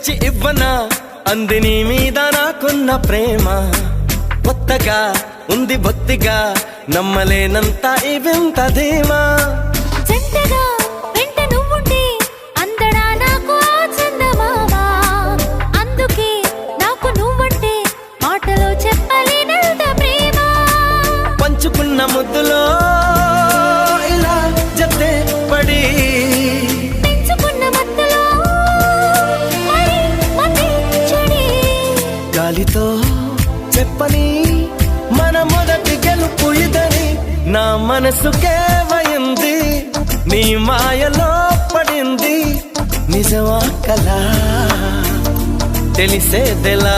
తెచ్చి ఇవ్వనా అంది నీ మీద నాకున్న ప్రేమ కొత్తగా ఉంది బొత్తిగా నమ్మలేనంత ఈ వింత ధీమా జంటగా వెంట నువ్వుంటే అందడా నాకు ఆ చందమామ అందుకే నాకు నువ్వంటే మాటలో చెప్పలేనంత ప్రేమ పంచుకున్న ముద్దులో ఇలా జతే పడి పెంచుకున్న మత్తులో మరి మతి చెడి గాలితో చెప్పని మన మొదటి గెలుపు ఇదని నా మనసుకే వయింది నీ మాయలో పడింది నిజమా కలా తెలిసేదెలా